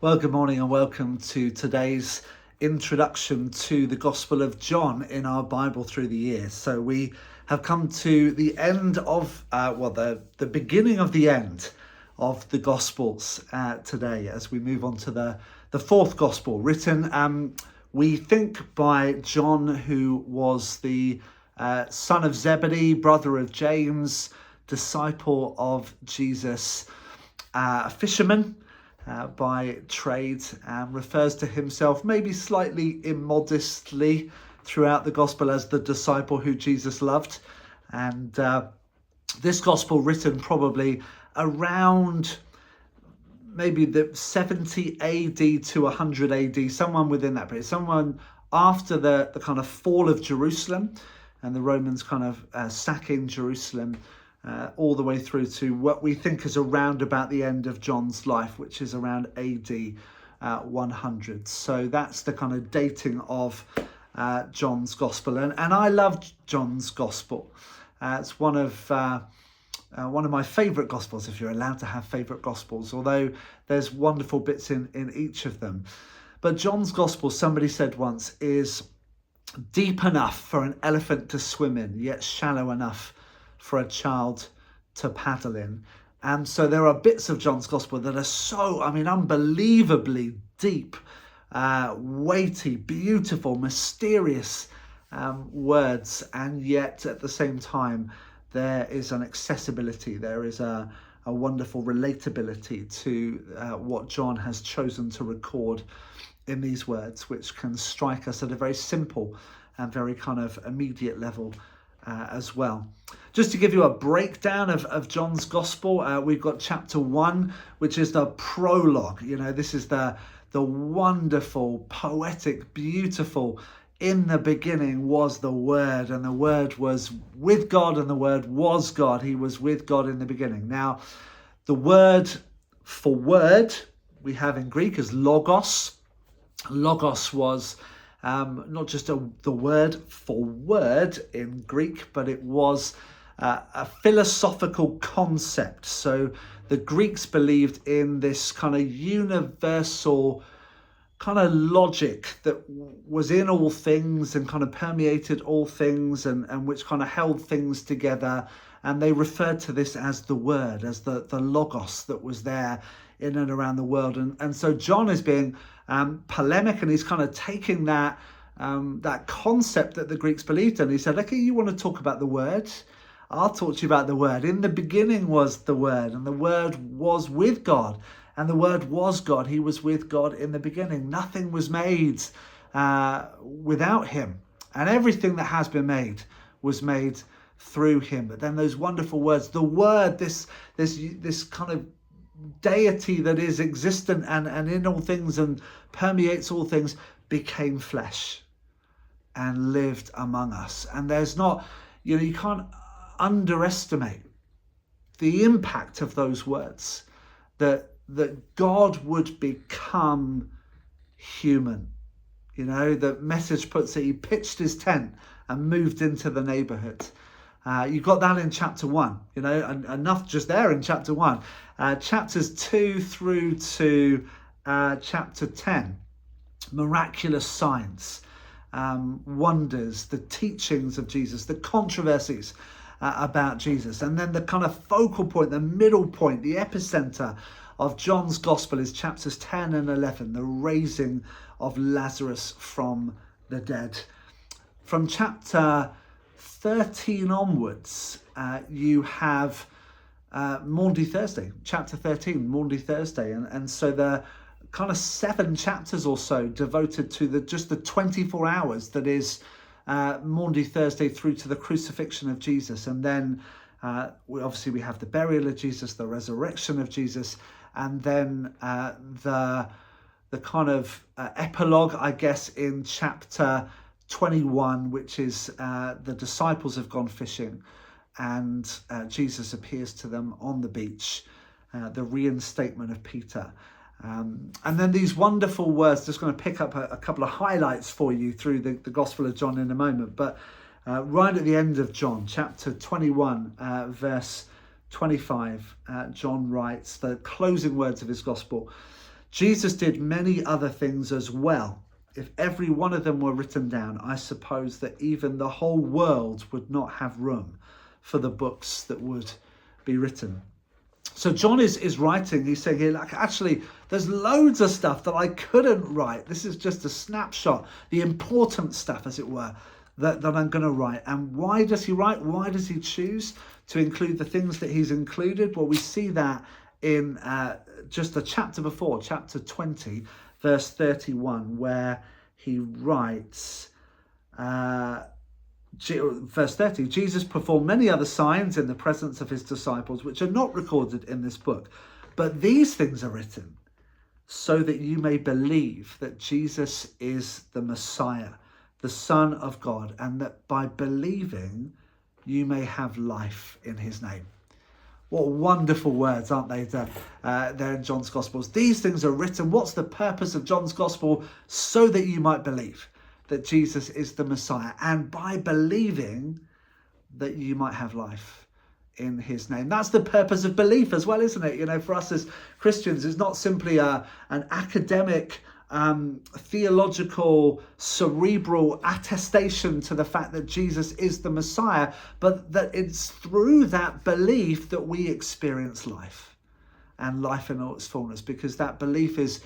Well, good morning and welcome to today's introduction to the Gospel of John in our Bible through the years. So we have come to the end of, the beginning of the end of the Gospels today as we move on to the fourth Gospel written, we think, by John, who was the son of Zebedee, brother of James, disciple of Jesus, a fisherman by trade, and refers to himself maybe slightly immodestly throughout the gospel as the disciple who Jesus loved. And this gospel written probably around maybe the 70 AD to 100 AD, someone within that period, someone after the kind of fall of Jerusalem and the Romans kind of sacking Jerusalem, all the way through to what we think is around about the end of John's life, which is around AD 100. So that's the kind of dating of John's Gospel. And I love John's Gospel. It's one of my favourite Gospels, if you're allowed to have favourite Gospels, although there's wonderful bits in each of them. But John's Gospel, somebody said once, is deep enough for an elephant to swim in, yet shallow enough for a child to paddle in. And so there are bits of John's Gospel that are so, unbelievably deep, weighty, beautiful, mysterious words. And yet at the same time, there is an accessibility, there is a wonderful relatability to what John has chosen to record in these words, which can strike us at a very simple and very kind of immediate level as well. Just to give you a breakdown of John's Gospel, we've got chapter 1, which is the prologue. This is the wonderful, poetic, beautiful, in the beginning was the Word, and the Word was with God, and the Word was God. He was with God in the beginning. Now, the word for word we have in Greek is logos. Logos was not just the word for word in Greek, but it was a philosophical concept. So the Greeks believed in this kind of universal kind of logic that was in all things and kind of permeated all things and which kind of held things together. And they referred to this as the word, as the logos that was there in and around the world. And so John is being polemic, and he's kind of taking that concept that the Greeks believed in. He said, okay, you want to talk about the word? I'll talk to you about the word. In the beginning was the word, and the word was with God, and the word was God. He was with God in the beginning. Nothing was made without him, and everything that has been made was made through him. But then those wonderful words, the word, this kind of deity that is existent and in all things and permeates all things, became flesh and lived among us. And there's not, you can't underestimate the impact of those words, that God would become human. The message puts it, he pitched his tent and moved into the neighborhood. You got that in chapter 1, enough just there in chapter 1. Chapters 2 through to chapter 10, miraculous signs, wonders, the teachings of Jesus, the controversies about Jesus. And then the kind of focal point, the middle point, the epicenter of John's Gospel is chapters 10 and 11, the raising of Lazarus from the dead. From chapter 13 onwards, you have Maundy Thursday, chapter 13, Maundy Thursday. And so the kind of 7 chapters or so devoted to just the 24 hours that is Maundy Thursday through to the crucifixion of Jesus. And then we have the burial of Jesus, the resurrection of Jesus, and then the kind of epilogue, I guess, in chapter 21, which is the disciples have gone fishing and Jesus appears to them on the beach, the reinstatement of Peter. And then these wonderful words, just going to pick up a couple of highlights for you through the Gospel of John in a moment. But right at the end of John, chapter 21, verse 25, John writes the closing words of his Gospel. Jesus did many other things as well. If every one of them were written down, I suppose that even the whole world would not have room for the books that would be written. So John is writing, he's saying here, like, actually, there's loads of stuff that I couldn't write. This is just a snapshot, the important stuff, as it were, that I'm going to write. And why does he write? Why does he choose to include the things that he's included? Well, we see that in just a chapter before, chapter 20, verse 31, where he writes, verse 30, Jesus performed many other signs in the presence of his disciples, which are not recorded in this book. But these things are written so that you may believe that Jesus is the Messiah, the Son of God, and that by believing you may have life in his name. What wonderful words, aren't they, there in John's Gospels? These things are written. What's the purpose of John's Gospel? So that you might believe that Jesus is the Messiah, and by believing that you might have life in his name. That's the purpose of belief as well, isn't it? You know, for us as Christians, it's not simply an academic, theological, cerebral attestation to the fact that Jesus is the Messiah, but that it's through that belief that we experience life, and life in all its fullness, because that belief is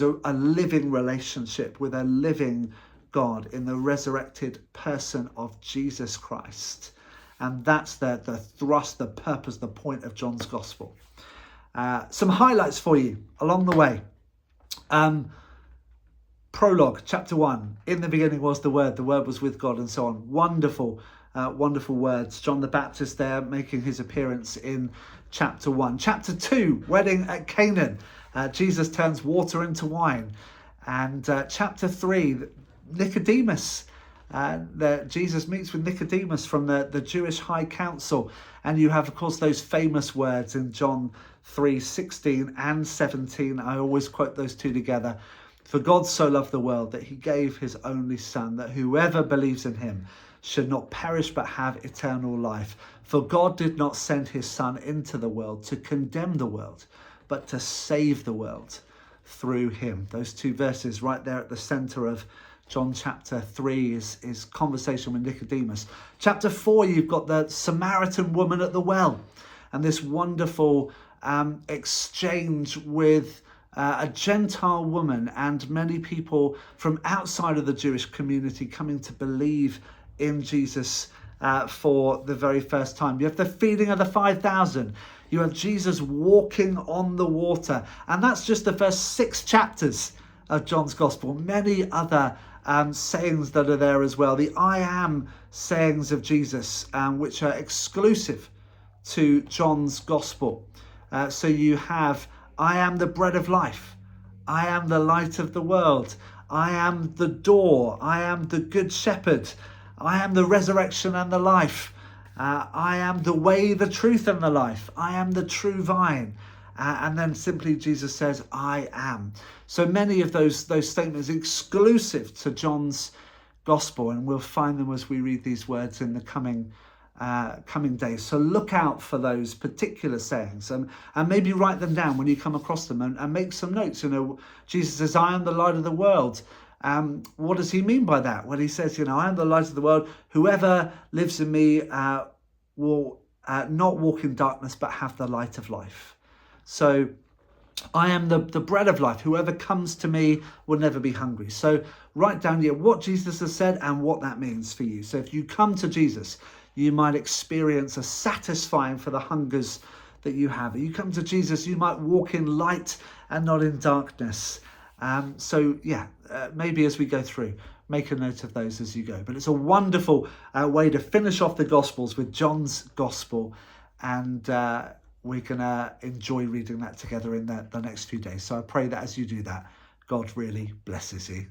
a living relationship with a living God in the resurrected person of Jesus Christ. And that's the thrust, the purpose, the point of John's Gospel. Some highlights for you along the way. Prologue, chapter 1. In the beginning was the Word was with God, and so on. Wonderful, wonderful words. John the Baptist there making his appearance in chapter 1. Chapter 2, wedding at Canaan. Jesus turns water into wine. And chapter 3, Nicodemus. Jesus meets with Nicodemus from the Jewish High Council. And you have, of course, those famous words in John 3:16 and 17. I always quote those two together. For God so loved the world that he gave his only Son, that whoever believes in him should not perish but have eternal life. For God did not send his Son into the world to condemn the world, but to save the world through him. Those two verses right there at the centre of John chapter 3 is conversation with Nicodemus. Chapter 4, you've got the Samaritan woman at the well, and this wonderful exchange with a Gentile woman and many people from outside of the Jewish community coming to believe in Jesus for the very first time. You have the feeding of the 5,000. You have Jesus walking on the water. And that's just the first 6 chapters of John's Gospel. Many other sayings that are there as well. The I am sayings of Jesus, which are exclusive to John's Gospel. So you have, I am the bread of life. I am the light of the world. I am the door. I am the good shepherd. I am the resurrection and the life. I am the way, the truth, and the life. I am the true vine. And then simply Jesus says, I am. So many of those statements exclusive to John's Gospel, and we'll find them as we read these words in the coming days. So look out for those particular sayings and maybe write them down when you come across them and make some notes. You know, Jesus says, I am the light of the world. What does he mean by that? When he says, you know, I am the light of the world. Whoever lives in me will not walk in darkness, but have the light of life. So I am the bread of life. Whoever comes to me will never be hungry. So write down here what Jesus has said and what that means for you. So if you come to Jesus, you might experience a satisfying for the hungers that you have. If you come to Jesus, you might walk in light and not in darkness. Maybe as we go through, make a note of those as you go. But it's a wonderful way to finish off the Gospels with John's Gospel. And we're going to enjoy reading that together in the next few days. So I pray that as you do that, God really blesses you.